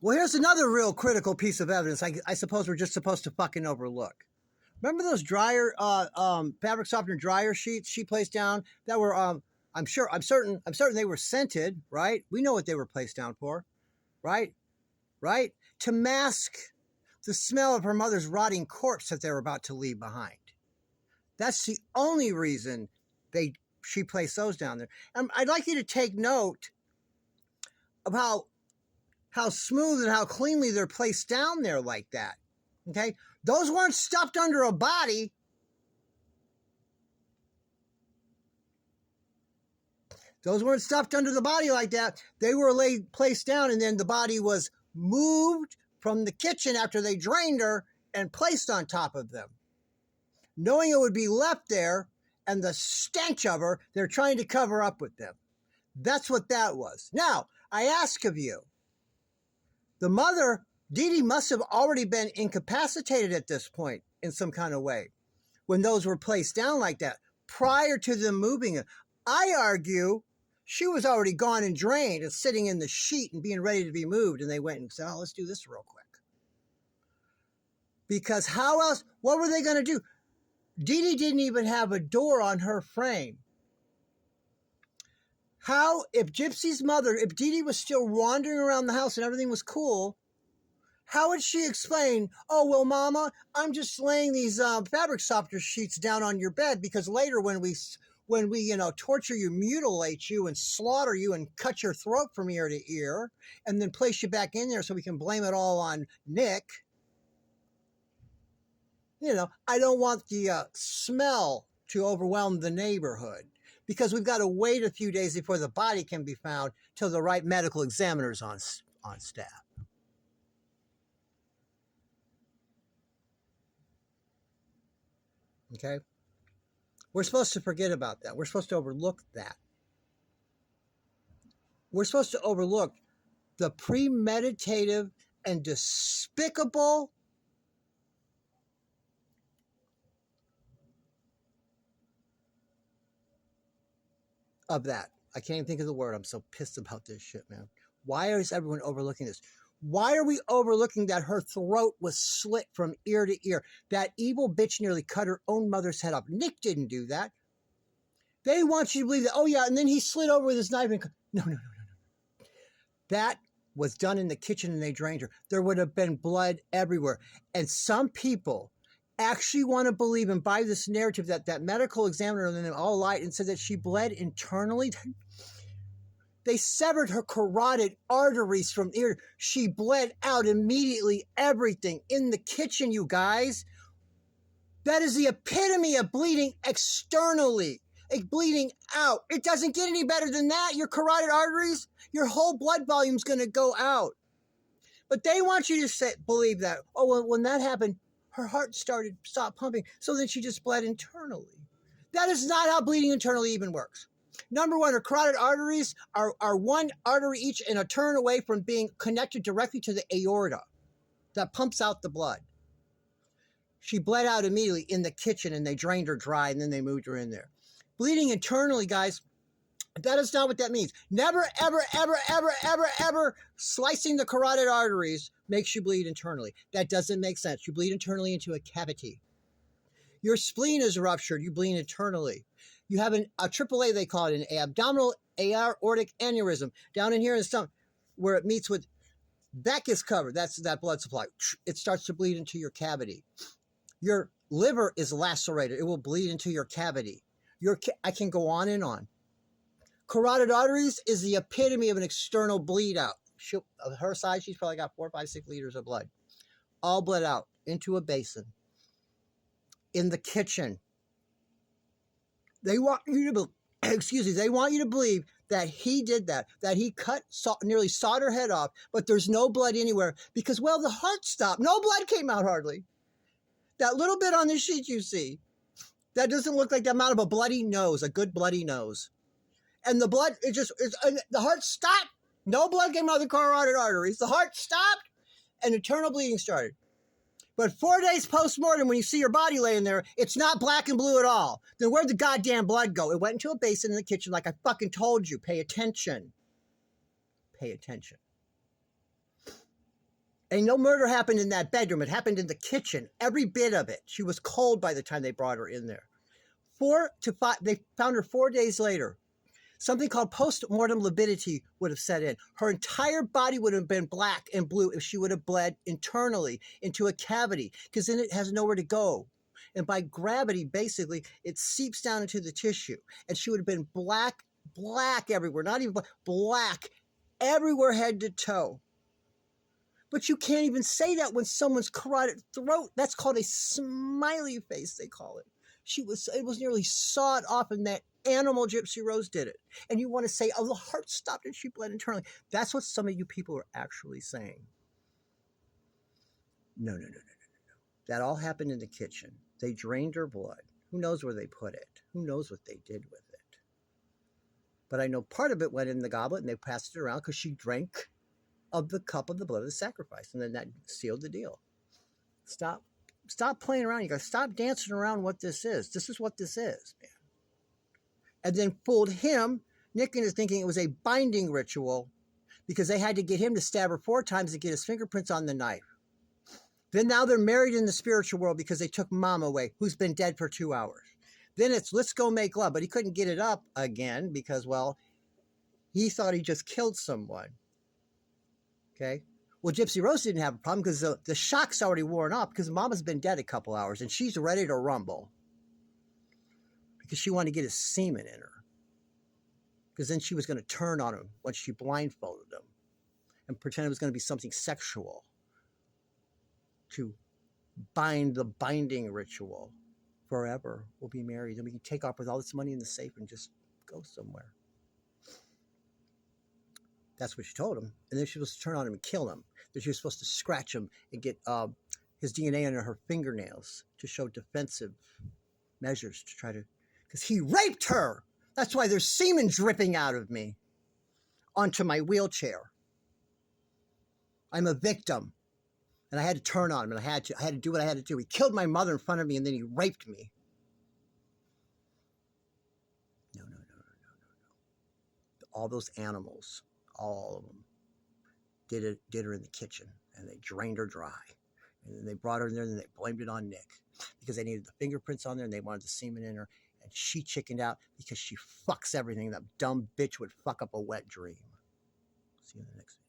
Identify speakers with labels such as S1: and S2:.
S1: Well, here's another real critical piece of evidence I suppose we're just supposed to fucking overlook. Remember those dryer, fabric softener dryer sheets she placed down that were, I'm certain they were scented, right? We know what they were placed down for, right? Right? To mask the smell of her mother's rotting corpse that they were about to leave behind. That's the only reason she placed those down there. And I'd like you to take note of how smooth and how cleanly they're placed down there like that. Okay? Those weren't stuffed under a body. Those weren't stuffed under the body like that. They were placed down, and then the body was moved from the kitchen after they drained her and placed on top of them. Knowing it would be left there and the stench of her, they're trying to cover up with them. That's what that was. Now, I ask of you, the mother, Dee Dee, must have already been incapacitated at this point in some kind of way when those were placed down like that prior to them moving it. I argue she was already gone and drained and sitting in the sheet and being ready to be moved, and they went and said, oh, let's do this real quick. Because how else, what were they going to do? Dee Dee didn't even have a door on her frame. How, if Gypsy's mother, if Dee Dee was still wandering around the house and everything was cool, how would she explain, oh, well, Mama, I'm just laying these fabric softener sheets down on your bed because later when we torture you, mutilate you, and slaughter you and cut your throat from ear to ear, and then place you back in there so we can blame it all on Nick. I don't want the smell to overwhelm the neighborhood because we've got to wait a few days before the body can be found till the right medical examiner's on staff. Okay? We're supposed to forget about that. We're supposed to overlook that. We're supposed to overlook the premeditative and despicable of that. I can't even think of the word. I'm so pissed about this shit, man. Why is everyone overlooking this? Why are we overlooking that her throat was slit from ear to ear? That evil bitch nearly cut her own mother's head off. Nick didn't do that. They want you to believe that, oh yeah, and then he slid over with his knife and... No. That was done in the kitchen and they drained her. There would have been blood everywhere. And some people actually want to believe and buy this narrative that medical examiner and them all lied and said that she bled internally. They severed her carotid arteries from ear. She bled out immediately, everything in the kitchen, you guys. That is the epitome of bleeding externally, bleeding out. It doesn't get any better than that. Your carotid arteries, your whole blood volume's going to go out. But they want you to believe that, oh, well, when that happened, her heart stopped pumping, so then she just bled internally. That is not how bleeding internally even works. Number one, her carotid arteries are one artery each and a turn away from being connected directly to the aorta that pumps out the blood. She bled out immediately in the kitchen and they drained her dry and then they moved her in there. Bleeding internally, guys, that is not what that means. Never, ever, ever, ever, ever, ever slicing the carotid arteries makes you bleed internally. That doesn't make sense. You bleed internally into a cavity. Your spleen is ruptured. You bleed internally. You have a AAA, they call it, an abdominal aortic aneurysm. Down in here in the stomach, where it meets with, that gets covered. That's that blood supply. It starts to bleed into your cavity. Your liver is lacerated. It will bleed into your cavity. I can go on and on. Carotid arteries is the epitome of an external bleed out. Of her size, she's probably got 4, 5, 6 liters of blood. All bled out into a basin. In the kitchen. They want you to, they want you to believe that he did that he nearly sawed her head off, but there's no blood anywhere because, well, the heart stopped. No blood came out hardly. That little bit on the sheet you see, that doesn't look like the amount of a bloody nose, a good bloody nose. And the blood, the heart stopped. No blood came out of the carotid arteries. The heart stopped and internal bleeding started. But 4 days post-mortem, when you see your body laying there, it's not black and blue at all. Then where'd the goddamn blood go? It went into a basin in the kitchen like I fucking told you. Pay attention. Pay attention. And no murder happened in that bedroom. It happened in the kitchen. Every bit of it. She was cold by the time they brought her in there. 4 to 5, they found her 4 days later. Something called post-mortem libidity would have set in. Her entire body would have been black and blue if she would have bled internally into a cavity, because then it has nowhere to go. And by gravity, basically, it seeps down into the tissue. And she would have been black everywhere, not even black everywhere, head to toe. But you can't even say that when someone's carotid throat. That's called a smiley face, they call it. It was nearly sawed off, and that animal Gypsy Rose did it. And you want to say, oh, the heart stopped and she bled internally. That's what some of you people are actually saying. No. That all happened in the kitchen. They drained her blood. Who knows where they put it? Who knows what they did with it? But I know part of it went in the goblet and they passed it around because she drank of the cup of the blood of the sacrifice. And then that sealed the deal. Stop playing around. You got to stop dancing around what this is. This is what this is, man. And then fooled him, Nick, into thinking it was a binding ritual because they had to get him to stab her 4 times to get his fingerprints on the knife. Then now they're married in the spiritual world because they took Mom away, who's been dead for 2 hours. Then it's let's go make love. But he couldn't get it up again because, well, he thought he just killed someone. Okay? Well, Gypsy Rose didn't have a problem because the shock's already worn off because Mama's been dead a couple hours and she's ready to rumble because she wanted to get his semen in her. Because then she was going to turn on him once she blindfolded him and pretend it was going to be something sexual to bind the binding ritual. Forever we'll be married and we can take off with all this money in the safe and just go somewhere. That's what she told him. And then she was supposed to turn on him and kill him. Then she was supposed to scratch him and get his DNA under her fingernails to show defensive measures to try to, because he raped her. That's why there's semen dripping out of me onto my wheelchair. I'm a victim. And I had to turn on him, and I had to do what I had to do. He killed my mother in front of me, and then he raped me. No. All those animals, all of them, did her in the kitchen, and they drained her dry. And then they brought her in there, and they blamed it on Nick because they needed the fingerprints on there, and they wanted the semen in her. And she chickened out because she fucks everything. That dumb bitch would fuck up a wet dream. See you in the next video.